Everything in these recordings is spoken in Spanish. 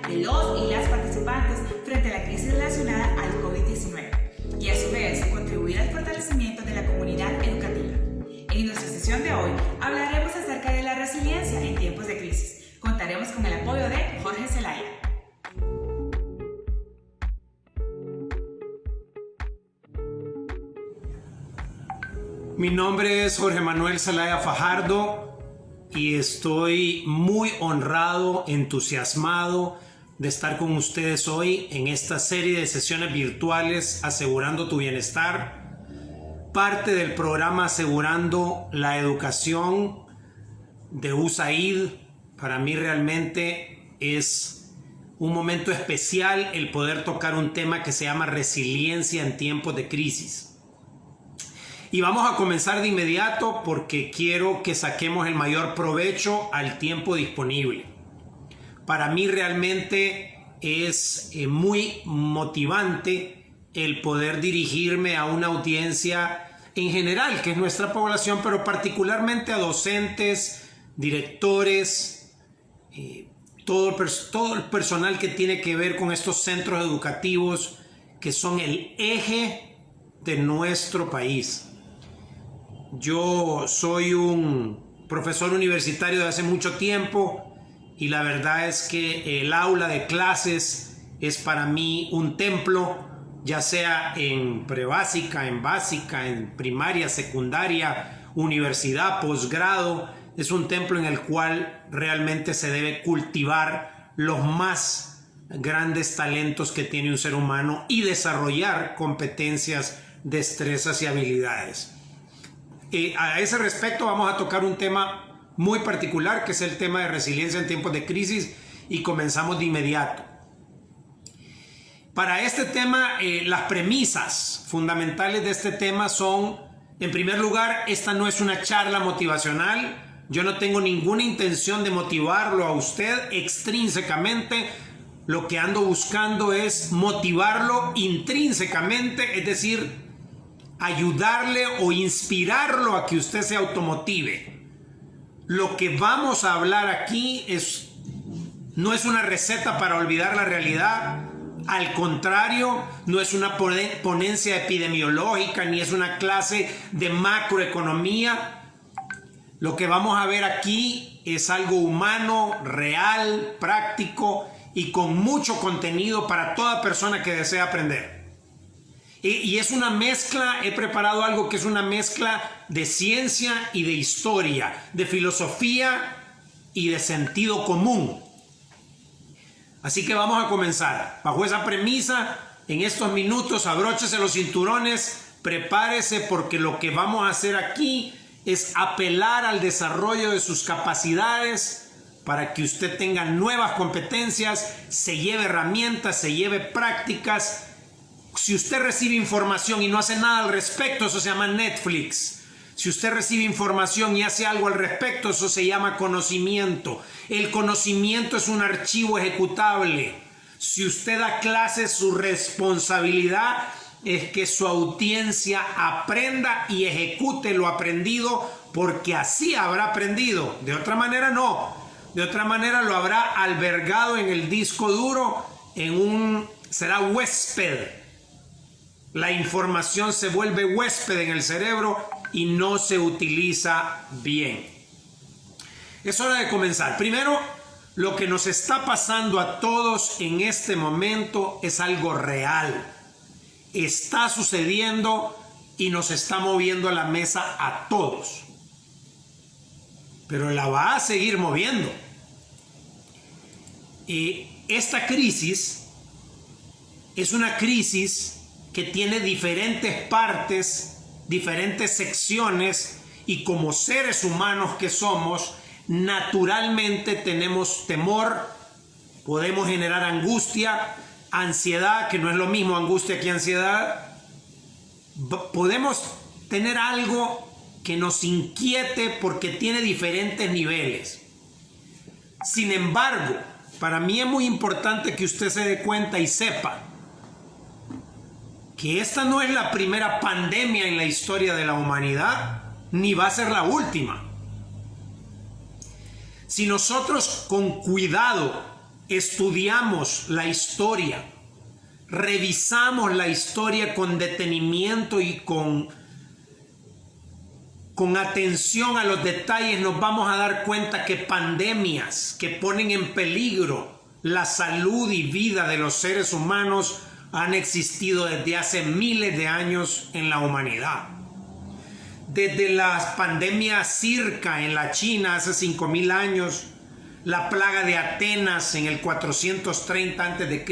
de los y las participantes frente a la crisis relacionada al COVID-19 y a su vez contribuir al fortalecimiento de la comunidad educativa. En nuestra sesión de hoy hablaremos acerca de la resiliencia en tiempos de crisis. Contaremos con el apoyo de Jorge Zelaya. Mi nombre es Jorge Manuel Zelaya Fajardo y estoy muy honrado, entusiasmado de estar con ustedes hoy en esta serie de sesiones virtuales Asegurando tu Bienestar, parte del programa Asegurando la Educación de USAID. Para mí realmente es un momento especial el poder tocar un tema que se llama resiliencia en tiempos de crisis. Y vamos a comenzar de inmediato porque quiero que saquemos el mayor provecho al tiempo disponible. Para mí realmente es muy motivante el poder dirigirme a una audiencia en general, que es nuestra población, pero particularmente a docentes, directores, todo el personal que tiene que ver con estos centros educativos que son el eje de nuestro país. Yo soy un profesor universitario de hace mucho tiempo y la verdad es que el aula de clases es para mí un templo, ya sea en prebásica, en básica, en primaria, secundaria, universidad, posgrado. Es un templo en el cual realmente se debe cultivar los más grandes talentos que tiene un ser humano y desarrollar competencias, destrezas y habilidades. A ese respecto vamos a tocar un tema muy particular, que es el tema de resiliencia en tiempos de crisis, y comenzamos de inmediato. Para este tema, las premisas fundamentales de este tema son, en primer lugar, esta no es una charla motivacional. Yo no tengo ninguna intención de motivarlo a usted extrínsecamente. Lo que ando buscando es motivarlo intrínsecamente, es decir, ayudarle o inspirarlo a que usted se automotive. Lo que vamos a hablar aquí no es una receta para olvidar la realidad. Al contrario, no es una ponencia epidemiológica ni es una clase de macroeconomía. Lo que vamos a ver aquí es algo humano, real, práctico y con mucho contenido para toda persona que desea aprender. Y es una mezcla, he preparado algo que es una mezcla de ciencia y de historia, de filosofía y de sentido común. Así que vamos a comenzar. Bajo esa premisa, en estos minutos, abróchese los cinturones, prepárese porque lo que vamos a hacer aquí es apelar al desarrollo de sus capacidades para que usted tenga nuevas competencias, se lleve herramientas, se lleve prácticas. Si usted recibe información y no hace nada al respecto, eso se llama Netflix. Si usted recibe información y hace algo al respecto, eso se llama conocimiento. El conocimiento es un archivo ejecutable. Si usted da clases, su responsabilidad es que su audiencia aprenda y ejecute lo aprendido, porque así habrá aprendido. De otra manera no. De otra manera lo habrá albergado en el disco duro, será huésped. La información se vuelve huésped en el cerebro y no se utiliza bien. Es hora de comenzar. Primero, lo que nos está pasando a todos en este momento es algo real. Está sucediendo y nos está moviendo la mesa a todos. Pero la va a seguir moviendo. Y esta crisis es una crisis que tiene diferentes partes, diferentes secciones, y como seres humanos que somos, naturalmente tenemos temor, podemos generar angustia, ansiedad, que no es lo mismo angustia que ansiedad. Podemos tener algo que nos inquiete porque tiene diferentes niveles. Sin embargo, para mí es muy importante que usted se dé cuenta y sepa que esta no es la primera pandemia en la historia de la humanidad, ni va a ser la última. Si nosotros con cuidado estudiamos la historia, revisamos la historia con detenimiento y con atención a los detalles, nos vamos a dar cuenta que pandemias que ponen en peligro la salud y vida de los seres humanos han existido desde hace miles de años en la humanidad. Desde la pandemia Zika en la China hace 5,000 años, la plaga de Atenas en el 430 a.C.,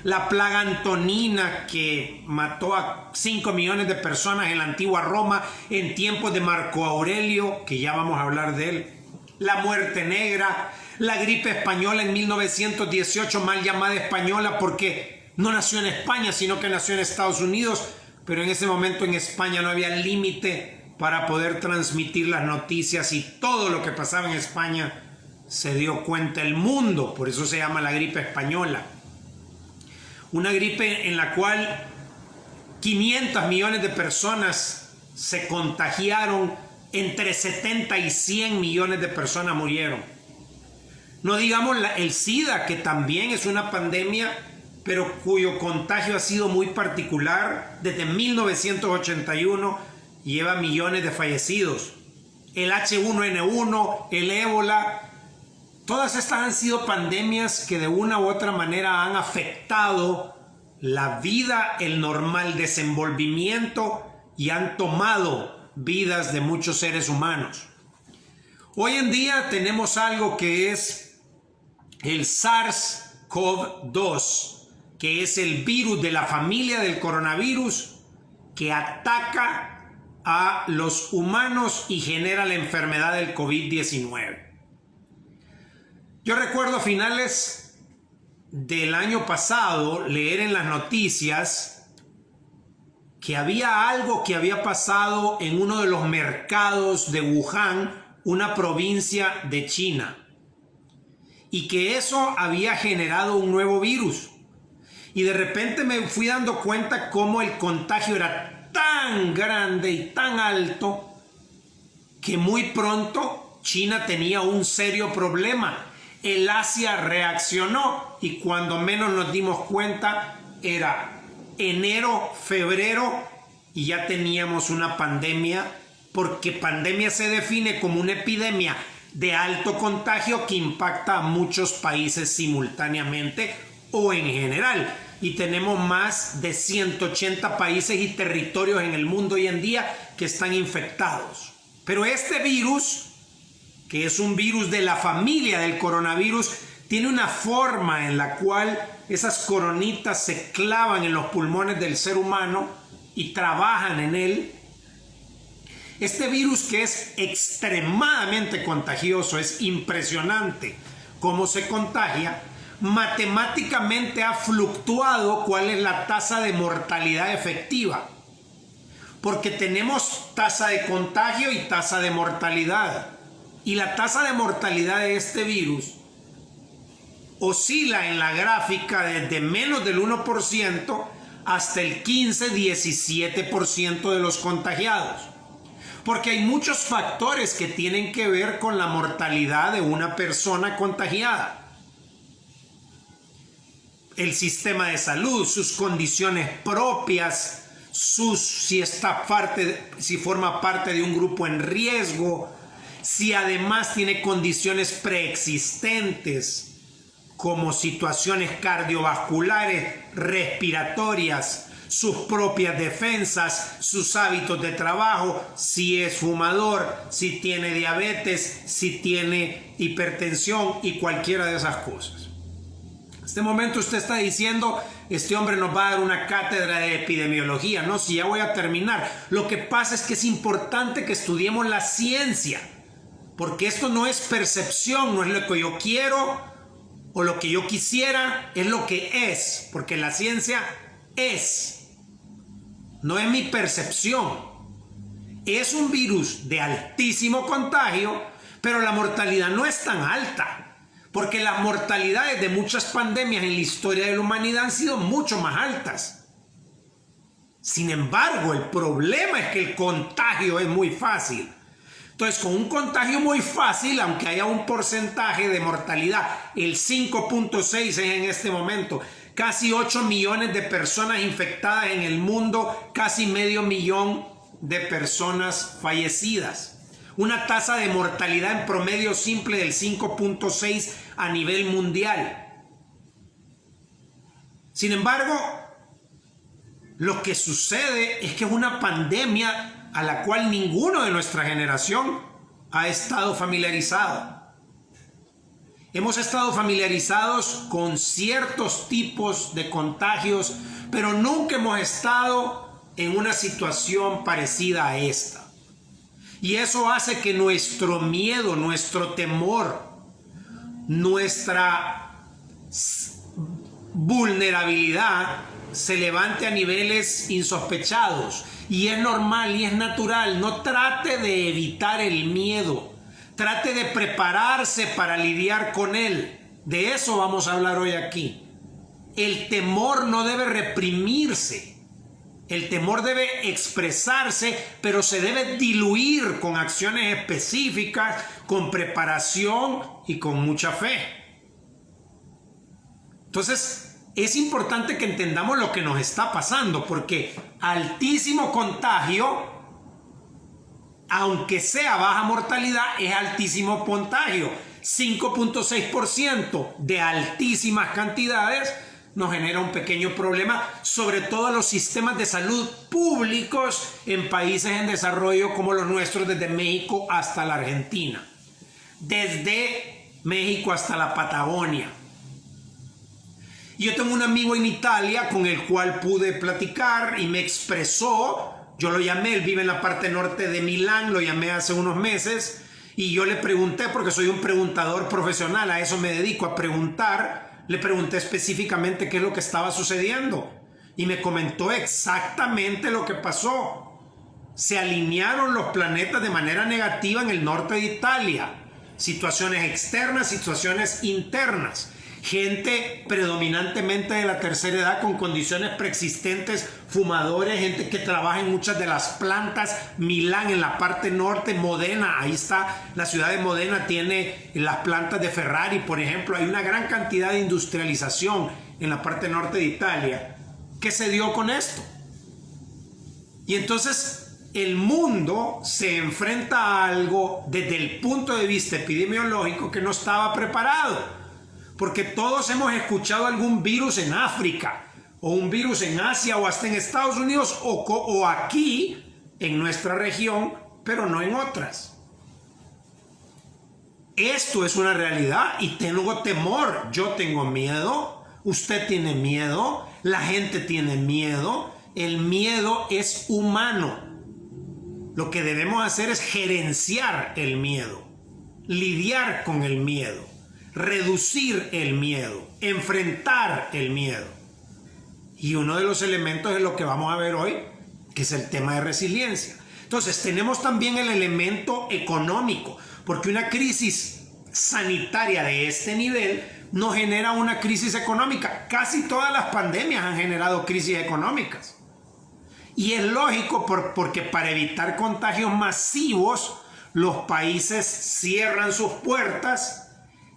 la plaga antonina que mató a 5 millones de personas en la antigua Roma en tiempos de Marco Aurelio, que ya vamos a hablar de él, la muerte negra, la gripe española en 1918, mal llamada española porque no nació en España, sino que nació en Estados Unidos, pero en ese momento en España no había límite para poder transmitir las noticias y todo lo que pasaba en España se dio cuenta el mundo, por eso se llama la gripe española. Una gripe en la cual 500 millones de personas se contagiaron, entre 70 y 100 millones de personas murieron. No digamos el SIDA, que también es una pandemia, pero cuyo contagio ha sido muy particular. Desde 1981 lleva millones de fallecidos. El H1N1, el ébola, todas estas han sido pandemias que de una u otra manera han afectado la vida, el normal desenvolvimiento y han tomado vidas de muchos seres humanos. Hoy en día tenemos algo que es el SARS-CoV-2, que es el virus de la familia del coronavirus que ataca a los humanos y genera la enfermedad del COVID-19. Yo recuerdo a finales del año pasado leer en las noticias que había algo que había pasado en uno de los mercados de Wuhan, una provincia de China, y que eso había generado un nuevo virus. Y de repente me fui dando cuenta cómo el contagio era tan grande y tan alto que muy pronto China tenía un serio problema. El Asia reaccionó y cuando menos nos dimos cuenta era enero, febrero y ya teníamos una pandemia, porque pandemia se define como una epidemia de alto contagio que impacta a muchos países simultáneamente o en general. Y tenemos más de 180 países y territorios en el mundo hoy en día que están infectados. Pero este virus, que es un virus de la familia del coronavirus, tiene una forma en la cual esas coronitas se clavan en los pulmones del ser humano y trabajan en él. Este virus, que es extremadamente contagioso, es impresionante cómo se contagia. Matemáticamente ha fluctuado cuál es la tasa de mortalidad efectiva, porque tenemos tasa de contagio y tasa de mortalidad. Y la tasa de mortalidad de este virus oscila en la gráfica desde menos del 1% hasta el 15-17% de los contagiados. Porque hay muchos factores que tienen que ver con la mortalidad de una persona contagiada. El sistema de salud, sus condiciones propias, si forma parte de un grupo en riesgo, si además tiene condiciones preexistentes como situaciones cardiovasculares, respiratorias, sus propias defensas, sus hábitos de trabajo, si es fumador, si tiene diabetes, si tiene hipertensión y cualquiera de esas cosas. En este momento usted está diciendo, este hombre nos va a dar una cátedra de epidemiología. No, si ya voy a terminar. Lo que pasa es que es importante que estudiemos la ciencia, porque esto no es percepción, no es lo que yo quiero o lo que yo quisiera, es lo que es, porque la ciencia es, no es mi percepción. Es un virus de altísimo contagio, pero la mortalidad no es tan alta, porque las mortalidades de muchas pandemias en la historia de la humanidad han sido mucho más altas. Sin embargo, el problema es que el contagio es muy fácil. Entonces, con un contagio muy fácil, aunque haya un porcentaje de mortalidad, el 5.6 es en este momento, casi 8 millones de personas infectadas en el mundo, casi medio millón de personas fallecidas. Una tasa de mortalidad en promedio simple del 5.6 a nivel mundial. Sin embargo, lo que sucede es que es una pandemia a la cual ninguno de nuestra generación ha estado familiarizado. Hemos estado familiarizados con ciertos tipos de contagios, pero nunca hemos estado en una situación parecida a esta. Y eso hace que nuestro miedo, nuestro temor, nuestra vulnerabilidad se levante a niveles insospechados. Y es normal y es natural. No trate de evitar el miedo. Trate de prepararse para lidiar con él. De eso vamos a hablar hoy aquí. El temor no debe reprimirse. El temor debe expresarse, pero se debe diluir con acciones específicas, con preparación y con mucha fe. Entonces, es importante que entendamos lo que nos está pasando, porque altísimo contagio, aunque sea baja mortalidad, es altísimo contagio. 5.6% de altísimas cantidades nos genera un pequeño problema, sobre todo a los sistemas de salud públicos en países en desarrollo como los nuestros, desde México hasta la Argentina, desde México hasta la Patagonia. Yo tengo un amigo en Italia con el cual pude platicar y me expresó. Yo lo llamé, él vive en la parte norte de Milán, lo llamé hace unos meses y yo le pregunté, porque soy un preguntador profesional, a eso me dedico, a preguntar. Le pregunté específicamente qué es lo que estaba sucediendo y me comentó exactamente lo que pasó. Se alinearon los planetas de manera negativa en el norte de Italia. Situaciones externas, situaciones internas. Gente predominantemente de la tercera edad con condiciones preexistentes, fumadores, gente que trabaja en muchas de las plantas. Milán en la parte norte, Modena, ahí está, la ciudad de Modena tiene las plantas de Ferrari, por ejemplo. Hay una gran cantidad de industrialización en la parte norte de Italia. ¿Qué se dio con esto? Y entonces el mundo se enfrenta a algo desde el punto de vista epidemiológico que no estaba preparado. Porque todos hemos escuchado algún virus en África, o un virus en Asia, o hasta en Estados Unidos, o aquí, en nuestra región, pero no en otras. Esto es una realidad y tengo temor. Yo tengo miedo, usted tiene miedo, la gente tiene miedo. El miedo es humano. Lo que debemos hacer es gerenciar el miedo, lidiar con el miedo, reducir el miedo, enfrentar el miedo. Y uno de los elementos es lo que vamos a ver hoy, que es el tema de resiliencia. Entonces tenemos también el elemento económico, porque una crisis sanitaria de este nivel no genera una crisis económica. Casi todas las pandemias han generado crisis económicas. Y es lógico porque para evitar contagios masivos, los países cierran sus puertas.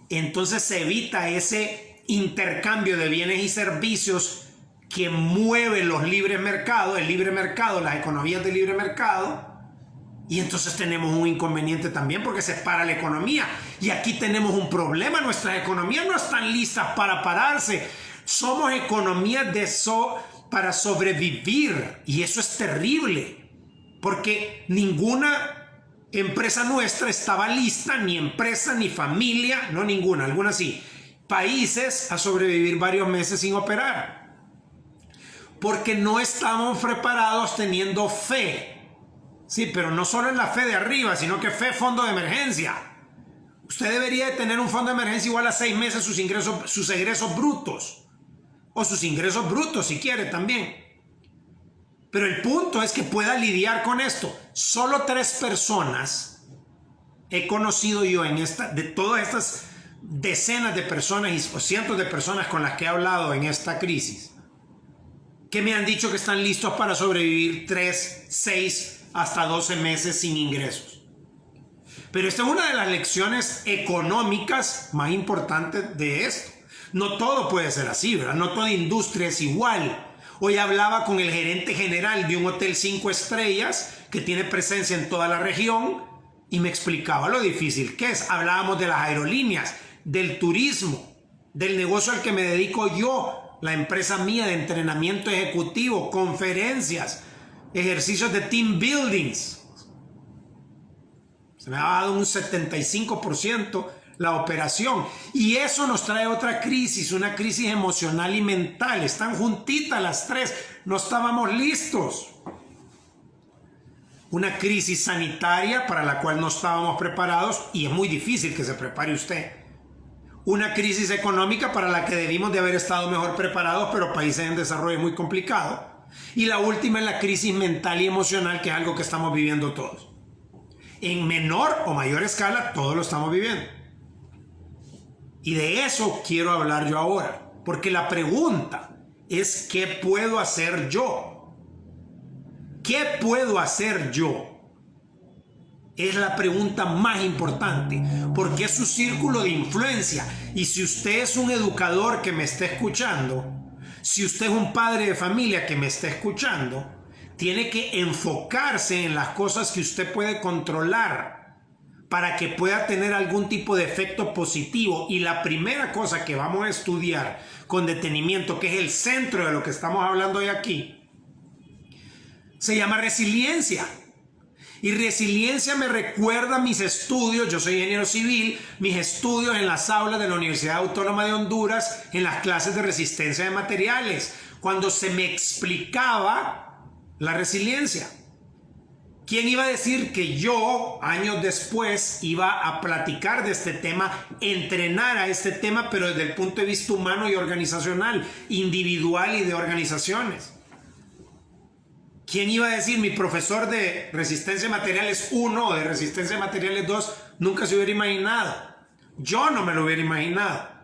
Entonces se evita ese intercambio de bienes y servicios que mueve los libres mercados, el libre mercado, las economías del libre mercado. Y entonces tenemos un inconveniente también porque se para la economía. Y aquí tenemos un problema, nuestras economías no están listas para pararse. Somos economías para sobrevivir y eso es terrible porque ninguna empresa nuestra estaba lista, ni empresa, ni familia, no ninguna, algunas sí, países a sobrevivir varios meses sin operar. Porque no estamos preparados teniendo fe. Sí, pero no solo en la fe de arriba, sino que fe fondo de emergencia. Usted debería de tener un fondo de emergencia igual a 6 meses sus egresos brutos. O sus ingresos brutos si quiere también. Pero el punto es que pueda lidiar con esto. Solo 3 personas he conocido yo de todas estas decenas de personas o cientos de personas con las que he hablado en esta crisis, que me han dicho que están listos para sobrevivir 3, 6, hasta 12 meses sin ingresos. Pero esta es una de las lecciones económicas más importantes de esto. No todo puede ser así, ¿verdad? No toda industria es igual. Hoy hablaba con el gerente general de un hotel 5 estrellas que tiene presencia en toda la región y me explicaba lo difícil que es. Hablábamos de las aerolíneas, del turismo, del negocio al que me dedico yo, la empresa mía de entrenamiento ejecutivo, conferencias, ejercicios de team buildings. Se me ha dado un 75% la operación. Y eso nos trae otra crisis, una crisis emocional y mental. Están juntitas las tres. No estábamos listos. Una crisis sanitaria para la cual no estábamos preparados y es muy difícil que se prepare usted. Una crisis económica para la que debimos de haber estado mejor preparados, pero países en desarrollo es muy complicado. Y la última es la crisis mental y emocional, que es algo que estamos viviendo todos. En menor o mayor escala, todos lo estamos viviendo. Y de eso quiero hablar yo ahora, porque la pregunta es ¿qué puedo hacer yo? ¿Qué puedo hacer yo? Es la pregunta más importante, porque es su círculo de influencia. Y si usted es un educador que me está escuchando, si usted es un padre de familia que me está escuchando, tiene que enfocarse en las cosas que usted puede controlar para que pueda tener algún tipo de efecto positivo. Y la primera cosa que vamos a estudiar con detenimiento, que es el centro de lo que estamos hablando hoy aquí, se llama resiliencia. Y resiliencia me recuerda mis estudios, yo soy ingeniero civil, mis estudios en las aulas de la Universidad Autónoma de Honduras, en las clases de resistencia de materiales, cuando se me explicaba la resiliencia. ¿Quién iba a decir que yo, años después, iba a platicar de este tema, entrenar a este tema, pero desde el punto de vista humano y organizacional, individual y de organizaciones? ¿Quién iba a decir? Mi profesor de resistencia de materiales 1 o de resistencia de materiales 2 nunca se hubiera imaginado. Yo no me lo hubiera imaginado.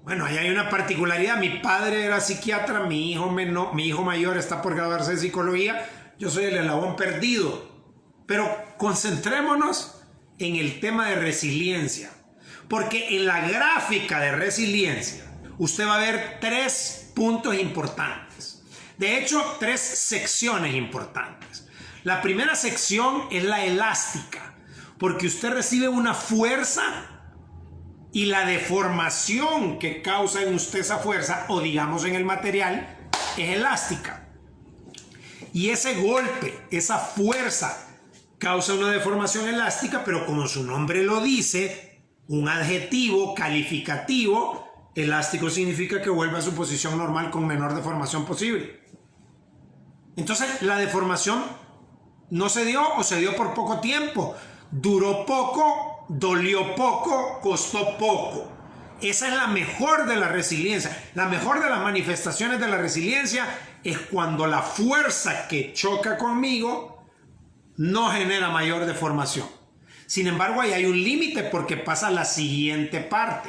Bueno, ahí hay una particularidad. Mi padre era psiquiatra, mi hijo mayor está por graduarse de psicología. Yo soy el eslabón perdido. Pero concentrémonos en el tema de resiliencia. Porque en la gráfica de resiliencia usted va a ver 3 puntos importantes. De hecho, 3 secciones importantes. La primera sección es la elástica, porque usted recibe una fuerza y la deformación que causa en usted esa fuerza, o digamos en el material, es elástica. Y ese golpe, esa fuerza, causa una deformación elástica, pero como su nombre lo dice, un adjetivo calificativo, elástico significa que vuelve a su posición normal con menor deformación posible. Entonces, la deformación no se dio o se dio por poco tiempo. Duró poco, dolió poco, costó poco. Esa es la mejor de la resiliencia. La mejor de las manifestaciones de la resiliencia es cuando la fuerza que choca conmigo no genera mayor deformación. Sin embargo, ahí hay un límite porque pasa la siguiente parte.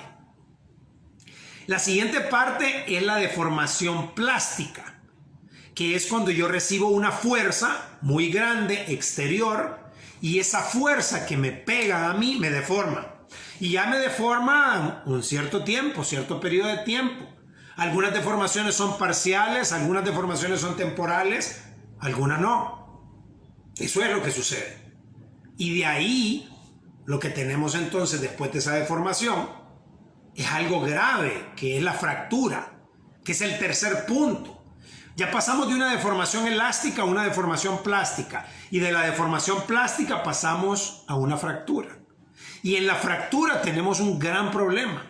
La siguiente parte es la deformación plástica, que es cuando yo recibo una fuerza muy grande exterior y esa fuerza que me pega a mí me deforma. Y ya me deforma un cierto tiempo, cierto periodo de tiempo. Algunas deformaciones son parciales, algunas deformaciones son temporales, algunas no. Eso es lo que sucede. Y de ahí, lo que tenemos entonces después de esa deformación es algo grave, que es la fractura, que es el tercer punto. Ya pasamos de una deformación elástica a una deformación plástica. Y de la deformación plástica pasamos a una fractura. Y en la fractura tenemos un gran problema.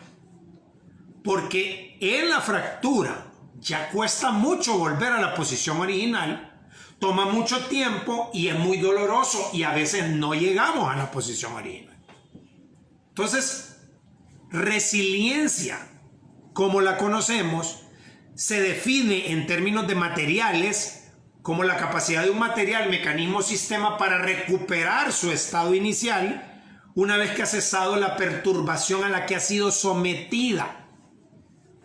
Porque en la fractura ya cuesta mucho volver a la posición original. Toma mucho tiempo y es muy doloroso. Y a veces no llegamos a la posición original. Entonces, resiliencia, como la conocemos, se define en términos de materiales como la capacidad de un material, mecanismo o sistema para recuperar su estado inicial una vez que ha cesado la perturbación a la que ha sido sometida.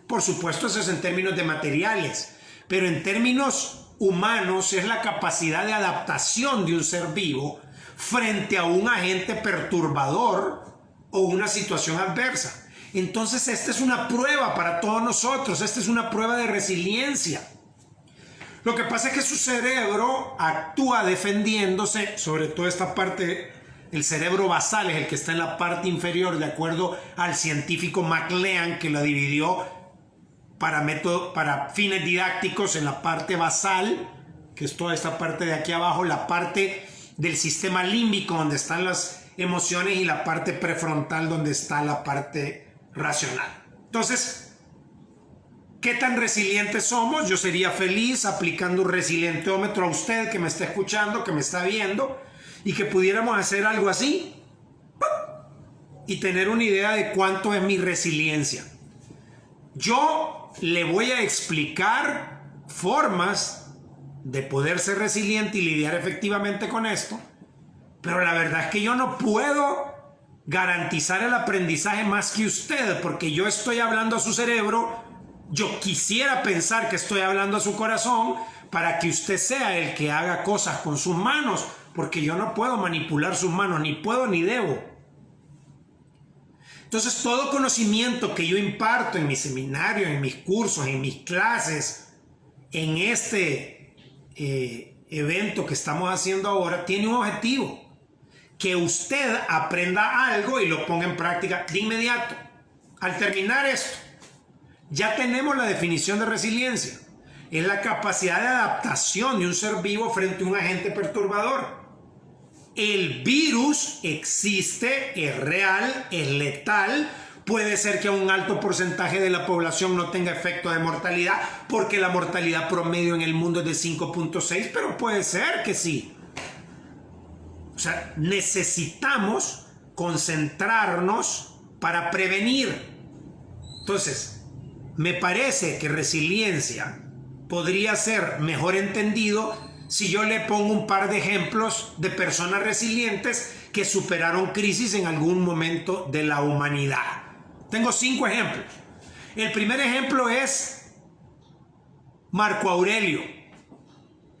Por supuesto, eso es en términos de materiales, pero en términos humanos es la capacidad de adaptación de un ser vivo frente a un agente perturbador o una situación adversa. Entonces esta es una prueba para todos nosotros, esta es una prueba de resiliencia. Lo que pasa es que su cerebro actúa defendiéndose, sobre todo esta parte, el cerebro basal es el que está en la parte inferior, de acuerdo al científico McLean, que la dividió para fines didácticos en la parte basal, que es toda esta parte de aquí abajo, la parte del sistema límbico donde están las emociones y la parte prefrontal donde está la parte racional. Entonces, ¿qué tan resilientes somos? Yo sería feliz aplicando un resilientómetro a usted que me está escuchando, que me está viendo, y que pudiéramos hacer algo así y tener una idea de cuánto es mi resiliencia. Yo le voy a explicar formas de poder ser resiliente y lidiar efectivamente con esto, pero la verdad es que yo no puedo garantizar el aprendizaje más que usted, porque yo estoy hablando a su cerebro. Yo quisiera pensar que estoy hablando a su corazón para que usted sea el que haga cosas con sus manos, porque yo no puedo manipular sus manos, ni puedo ni debo. Entonces, todo conocimiento que yo imparto en mis seminarios, en mis cursos, en mis clases, en este evento que estamos haciendo ahora, tiene un objetivo: que usted aprenda algo y lo ponga en práctica de inmediato. Al terminar esto, ya tenemos la definición de resiliencia. Es la capacidad de adaptación de un ser vivo frente a un agente perturbador. El virus existe, es real, es letal. Puede ser que un alto porcentaje de la población no tenga efecto de mortalidad, porque la mortalidad promedio en el mundo es de 5.6, pero puede ser que sí. O sea, necesitamos concentrarnos para prevenir. Entonces, me parece que resiliencia podría ser mejor entendido si yo le pongo un par de ejemplos de personas resilientes que superaron crisis en algún momento de la humanidad. Tengo 5 ejemplos. El primer ejemplo es Marco Aurelio,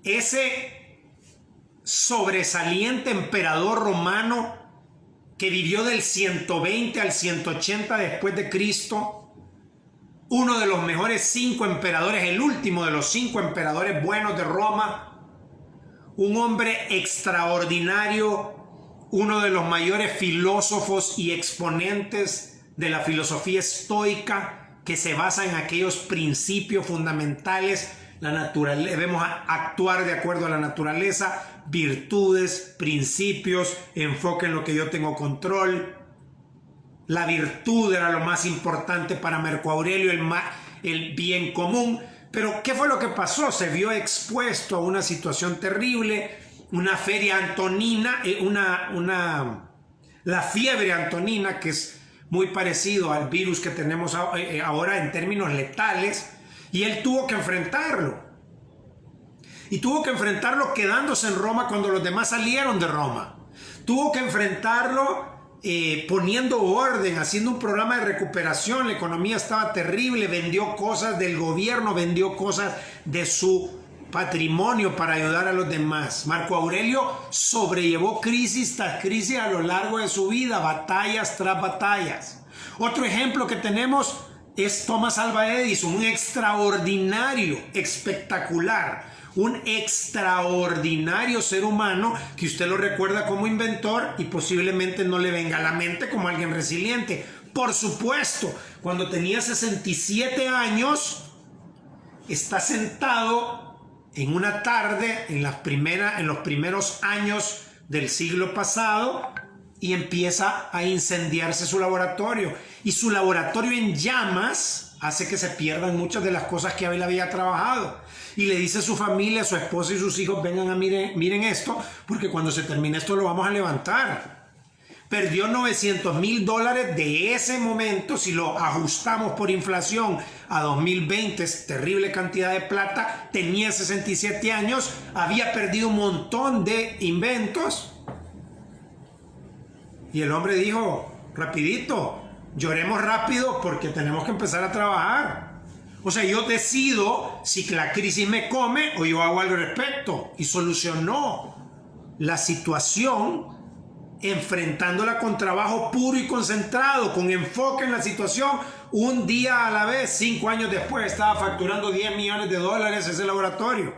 ese sobresaliente emperador romano que vivió del 120 al 180 después de Cristo, uno de los mejores 5 emperadores, el último de los 5 emperadores buenos de Roma, un hombre extraordinario, uno de los mayores filósofos y exponentes de la filosofía estoica, que se basa en aquellos principios fundamentales. La naturaleza, debemos actuar de acuerdo a la naturaleza, virtudes, principios, enfoque en lo que yo tengo control. La virtud era lo más importante para Marco Aurelio, el bien común. Pero ¿qué fue lo que pasó? Se vio expuesto a una situación terrible, una feria antonina, la fiebre antonina, que es muy parecido al virus que tenemos ahora en términos letales, y él tuvo que enfrentarlo. Y tuvo que enfrentarlo quedándose en Roma cuando los demás salieron de Roma. Tuvo que enfrentarlo poniendo orden, haciendo un programa de recuperación. La economía estaba terrible, vendió cosas del gobierno, vendió cosas de su patrimonio para ayudar a los demás. Marco Aurelio sobrellevó crisis tras crisis a lo largo de su vida, batallas tras batallas. Otro ejemplo que tenemos es Thomas Alva Edison, un extraordinario, espectacular, un extraordinario ser humano que usted lo recuerda como inventor y posiblemente no le venga a la mente como alguien resiliente. Por supuesto, cuando tenía 67 años, está sentado en una tarde en los primeros años del siglo pasado y empieza a incendiarse su laboratorio. Y su laboratorio en llamas hace que se pierdan muchas de las cosas que él había trabajado. Y le dice a su familia, a su esposa y sus hijos: vengan a miren esto, porque cuando se termine esto lo vamos a levantar. Perdió $900,000 de ese momento. Si lo ajustamos por inflación a 2020, es terrible cantidad de plata. Tenía 67 años, había perdido un montón de inventos. Y el hombre dijo: rapidito, lloremos rápido porque tenemos que empezar a trabajar. O sea, yo decido si la crisis me come o yo hago algo al respecto. Y solucionó la situación, enfrentándola con trabajo puro y concentrado, con enfoque en la situación, un día a la vez. 5 años después estaba facturando $10 millones ese laboratorio.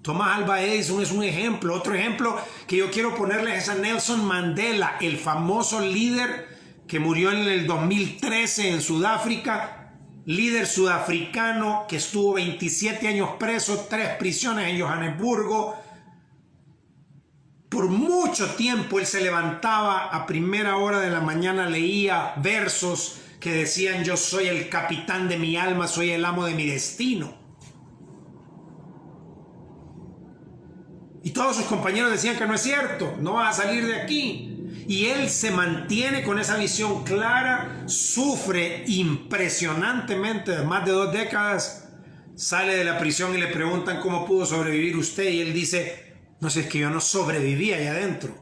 Thomas Alva Edison es un ejemplo. Otro ejemplo que yo quiero ponerles es a Nelson Mandela, el famoso líder que murió en el 2013 en Sudáfrica, líder sudafricano que estuvo 27 años preso, 3 prisiones en Johannesburgo. Por mucho tiempo él se levantaba a primera hora de la mañana, leía versos que decían: yo soy el capitán de mi alma, soy el amo de mi destino. Y todos sus compañeros decían que no es cierto, no vas a salir de aquí. Y él se mantiene con esa visión clara, sufre impresionantemente más de 2 décadas, sale de la prisión y le preguntan cómo pudo sobrevivir usted, y él dice: no sé, es que yo no sobreviví allá adentro.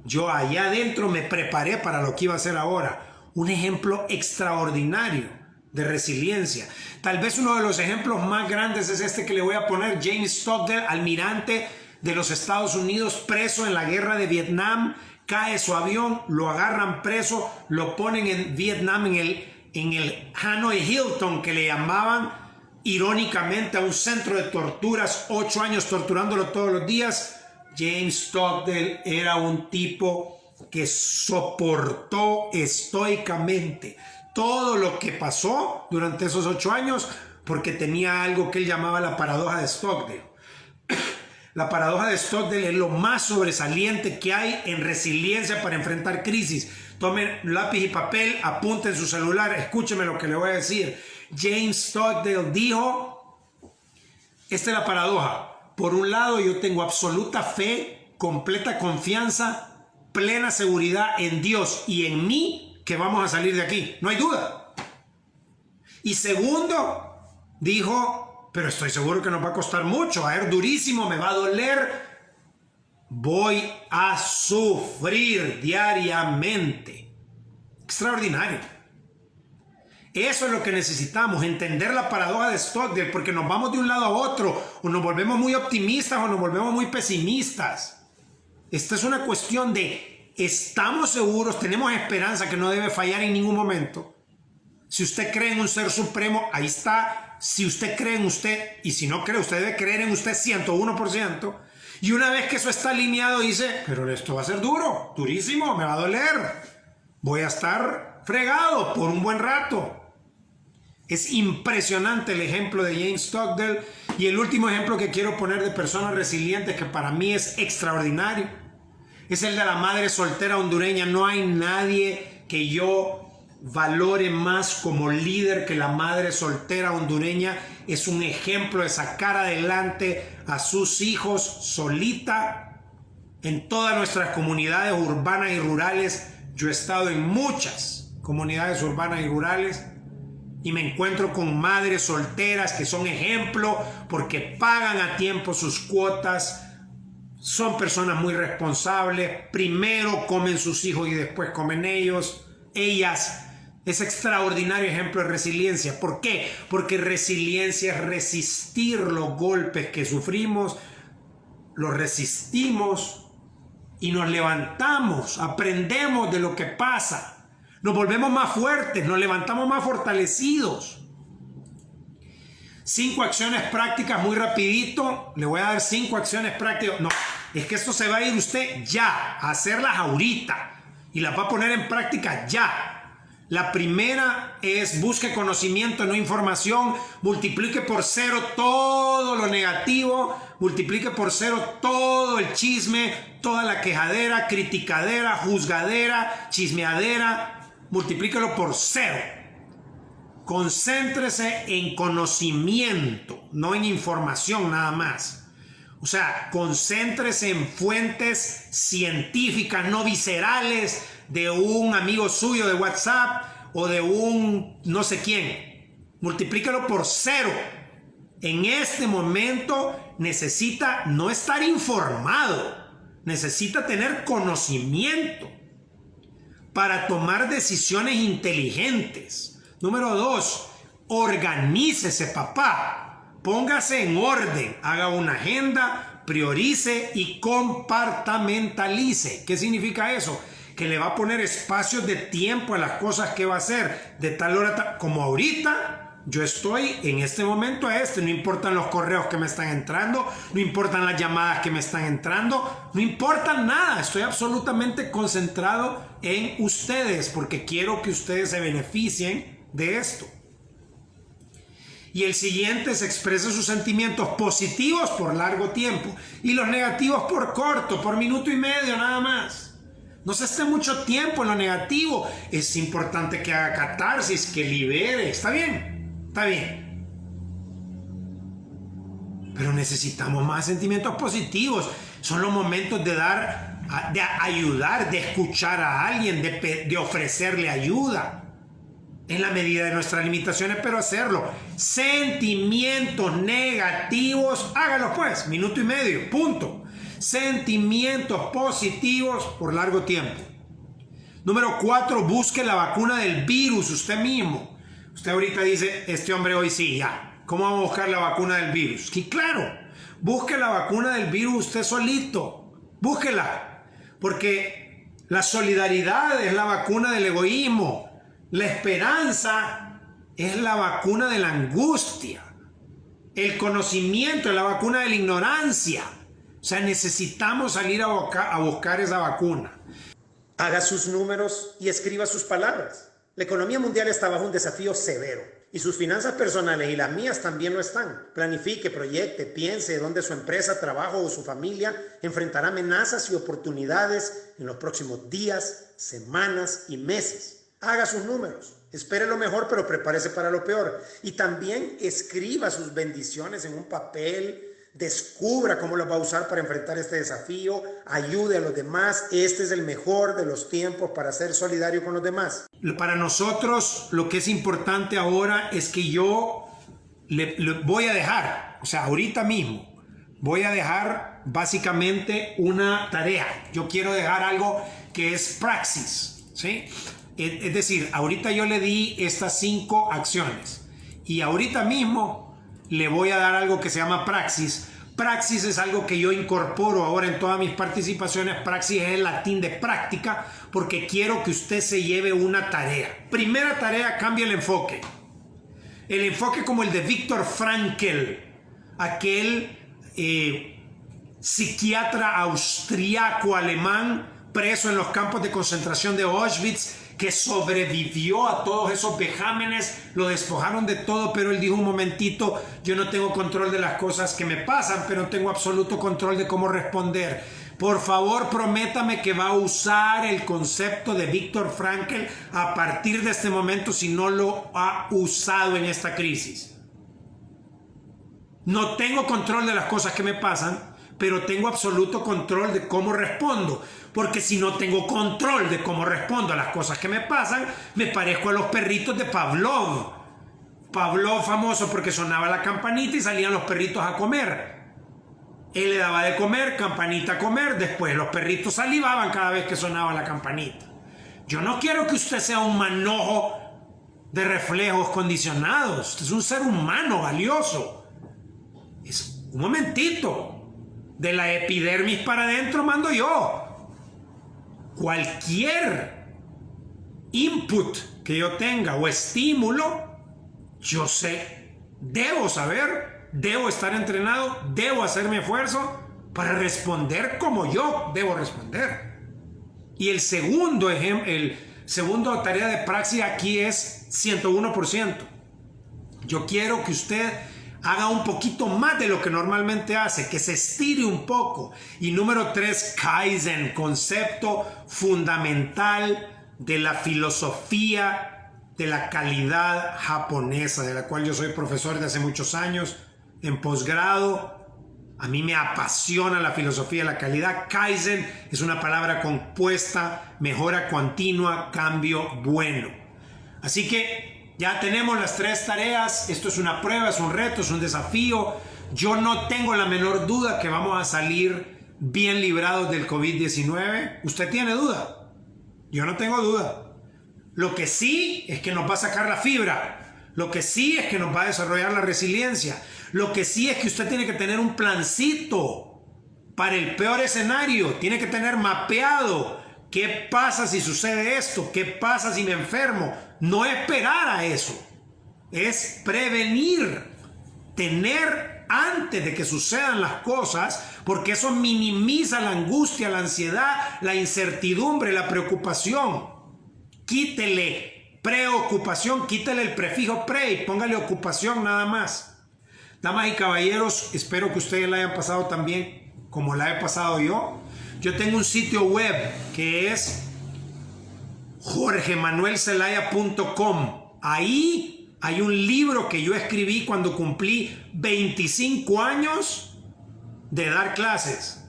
Yo allá adentro me preparé para lo que iba a hacer ahora. Un ejemplo extraordinario de resiliencia. Tal vez uno de los ejemplos más grandes es este que le voy a poner: James Stockdale, almirante de los Estados Unidos, preso en la guerra de Vietnam. Cae su avión, lo agarran preso, lo ponen en Vietnam en el Hanoi Hilton, que le llamaban irónicamente a un centro de torturas, 8 años torturándolo todos los días. James Stockdale era un tipo que soportó estoicamente todo lo que pasó durante esos 8 años, porque tenía algo que él llamaba la paradoja de Stockdale. La paradoja de Stockdale es lo más sobresaliente que hay en resiliencia para enfrentar crisis. Tomen lápiz y papel, apunten su celular, escúcheme lo que le voy a decir. James Stockdale dijo: esta es la paradoja. Por un lado, yo tengo absoluta fe, completa confianza, plena seguridad en Dios y en mí que vamos a salir de aquí. No hay duda. Y segundo, dijo: pero estoy seguro que nos va a costar mucho, va a ser durísimo, me va a doler. Voy a sufrir diariamente. Extraordinario. Eso es lo que necesitamos, entender la paradoja de Stockdale, porque nos vamos de un lado a otro, o nos volvemos muy optimistas o nos volvemos muy pesimistas. Esta es una cuestión de: estamos seguros, tenemos esperanza que no debe fallar en ningún momento. Si usted cree en un ser supremo, ahí está. Si usted cree en usted, y si no cree, usted debe creer en usted 101%. Y una vez que eso está alineado, dice: pero esto va a ser duro, durísimo, me va a doler. Voy a estar fregado por un buen rato. Es impresionante el ejemplo de James Stockdale. Y el último ejemplo que quiero poner de personas resilientes, que para mí es extraordinario, es el de la madre soltera hondureña. No hay nadie que yo valore más como líder que la madre soltera hondureña. Es un ejemplo de sacar adelante a sus hijos solita en todas nuestras comunidades urbanas y rurales. Yo he estado en muchas comunidades urbanas y rurales y me encuentro con madres solteras que son ejemplo porque pagan a tiempo sus cuotas, son personas muy responsables, primero comen sus hijos y después comen ellos, ellas. Es extraordinario ejemplo de resiliencia. ¿Por qué? Porque resiliencia es resistir los golpes que sufrimos, los resistimos y nos levantamos, aprendemos de lo que pasa, nos volvemos más fuertes, nos levantamos más fortalecidos. 5 acciones prácticas muy rapidito. Le voy a dar 5 acciones prácticas. No, es que esto se va a ir usted ya, a hacerlas ahorita y las va a poner en práctica ya. La primera es: busque conocimiento, no información. Multiplique por 0 todo lo negativo. Multiplique por 0 todo el chisme, toda la quejadera, criticadera, juzgadera, chismeadera. Multiplíquelo por 0. Concéntrese en conocimiento, no en información nada más. O sea, concéntrese en fuentes científicas, no viscerales, de un amigo suyo de WhatsApp o de un no sé quién. Multiplícalo por 0. En este momento necesita no estar informado, necesita tener conocimiento para tomar decisiones inteligentes. Número 2, organícese, papá. Póngase en orden, haga una agenda, priorice y compartamentalice. ¿Qué significa eso? Que le va a poner espacios de tiempo a las cosas que va a hacer, de tal hora, como ahorita. Yo estoy en este momento no importan los correos que me están entrando, no importan las llamadas que me están entrando, no importa nada, estoy absolutamente concentrado en ustedes porque quiero que ustedes se beneficien de esto. Y el siguiente es expresa sus sentimientos positivos por largo tiempo y los negativos por corto, por minuto y medio nada más. No se esté mucho tiempo en lo negativo, es importante que haga catarsis, que libere, está bien. Está bien. Pero necesitamos más sentimientos positivos. Son los momentos de dar, de ayudar, de escuchar a alguien, de ofrecerle ayuda. En la medida de nuestras limitaciones, pero hacerlo. Sentimientos negativos, hágalos pues, minuto y medio, punto. Sentimientos positivos por largo tiempo. Número 4, busque la vacuna del virus usted mismo. Usted ahorita dice, este hombre hoy sí, ya. ¿Cómo vamos a buscar la vacuna del virus? Y claro, busque la vacuna del virus usted solito. Búsquela. Porque la solidaridad es la vacuna del egoísmo. La esperanza es la vacuna de la angustia. El conocimiento es la vacuna de la ignorancia. O sea, necesitamos salir a buscar esa vacuna. Haga sus números y escriba sus palabras. La economía mundial está bajo un desafío severo y sus finanzas personales y las mías también lo están. Planifique, proyecte, piense dónde su empresa, trabajo o su familia enfrentará amenazas y oportunidades en los próximos días, semanas y meses. Haga sus números. Espere lo mejor, pero prepárese para lo peor. Y también escriba sus bendiciones en un papel. Descubra cómo lo va a usar para enfrentar este desafío. Ayude a los demás. Este es el mejor de los tiempos para ser solidario con los demás. Para nosotros lo que es importante ahora es que yo le voy a dejar, o sea, ahorita mismo, voy a dejar básicamente una tarea. Yo quiero dejar algo que es praxis, ¿sí? Es decir, ahorita yo le di estas 5 acciones y ahorita mismo le voy a dar algo que se llama praxis. Praxis es algo que yo incorporo ahora en todas mis participaciones. Praxis es el latín de práctica porque quiero que usted se lleve una tarea. Primera tarea, cambia el enfoque. El enfoque como el de Viktor Frankl, aquel psiquiatra austriaco alemán preso en los campos de concentración de Auschwitz, que sobrevivió a todos esos vejámenes, lo despojaron de todo, pero él dijo un momentito, yo no tengo control de las cosas que me pasan, pero tengo absoluto control de cómo responder. Por favor, prométame que va a usar el concepto de Viktor Frankl a partir de este momento si no lo ha usado en esta crisis. No tengo control de las cosas que me pasan, pero tengo absoluto control de cómo respondo. Porque si no tengo control de cómo respondo a las cosas que me pasan, me parezco a los perritos de Pavlov. Pavlov famoso porque sonaba la campanita y salían los perritos a comer. Él le daba de comer, campanita a comer, después los perritos salivaban cada vez que sonaba la campanita. Yo no quiero que usted sea un manojo de reflejos condicionados. Usted es un ser humano valioso. Es un momentito. De la epidermis para adentro mando yo. Cualquier input que yo tenga o estímulo, yo sé, debo saber, debo estar entrenado, debo hacer mi esfuerzo para responder como yo debo responder. Y el segundo tarea de praxis aquí es 101%. Yo quiero que usted haga un poquito más de lo que normalmente hace, que se estire un poco. Y número 3, Kaizen, concepto fundamental de la filosofía de la calidad japonesa, de la cual yo soy profesor de hace muchos años en posgrado. A mí me apasiona la filosofía de la calidad. Kaizen es una palabra compuesta, mejora continua, cambio bueno. Así que ya tenemos las 3 tareas. Esto es una prueba, es un reto, es un desafío. Yo no tengo la menor duda que vamos a salir bien librados del COVID-19. ¿Usted tiene duda? Yo no tengo duda. Lo que sí es que nos va a sacar la fibra. Lo que sí es que nos va a desarrollar la resiliencia. Lo que sí es que usted tiene que tener un plancito para el peor escenario. Tiene que tener mapeado qué pasa si sucede esto, qué pasa si me enfermo. No esperar a eso, es prevenir, tener antes de que sucedan las cosas, porque eso minimiza la angustia, la ansiedad, la incertidumbre, la preocupación. Quítele preocupación, quítele el prefijo pre y póngale ocupación nada más. Damas y caballeros, espero que ustedes la hayan pasado tan bien como la he pasado yo. Yo tengo un sitio web que es jorgemanuelzelaya.com. Ahí hay un libro que yo escribí cuando cumplí 25 años de dar clases.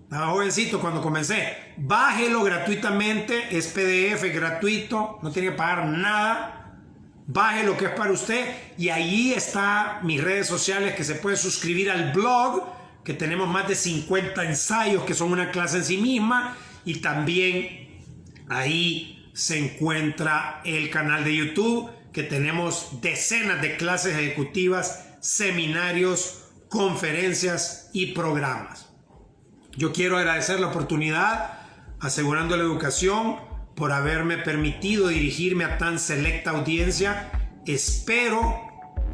Estaba jovencito cuando comencé. Bájelo gratuitamente, es PDF gratuito, no tiene que pagar nada. Bájelo, que es para usted, y ahí está mis redes sociales, que se puede suscribir al blog, que tenemos más de 50 ensayos que son una clase en sí misma, y también ahí se encuentra el canal de YouTube, que tenemos decenas de clases ejecutivas, seminarios, conferencias y programas. Yo quiero agradecer la oportunidad, Asegurando la Educación, por haberme permitido dirigirme a tan selecta audiencia. Espero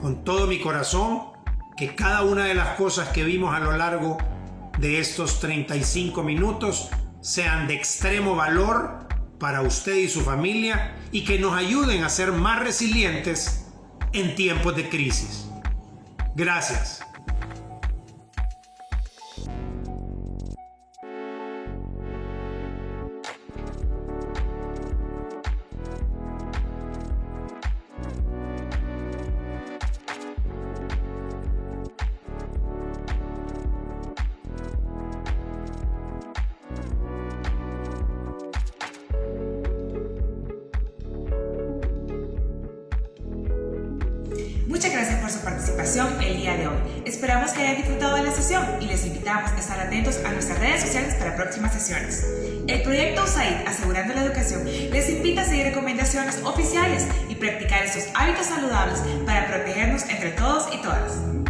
con todo mi corazón que cada una de las cosas que vimos a lo largo de estos 35 minutos sean de extremo valor para usted y su familia, y que nos ayuden a ser más resilientes en tiempos de crisis. Gracias. Muchas gracias por su participación el día de hoy. Esperamos que hayan disfrutado de la sesión y les invitamos a estar atentos a nuestras redes sociales para próximas sesiones. El proyecto USAID Asegurando la Educación les invita a seguir recomendaciones oficiales y practicar estos hábitos saludables para protegernos entre todos y todas.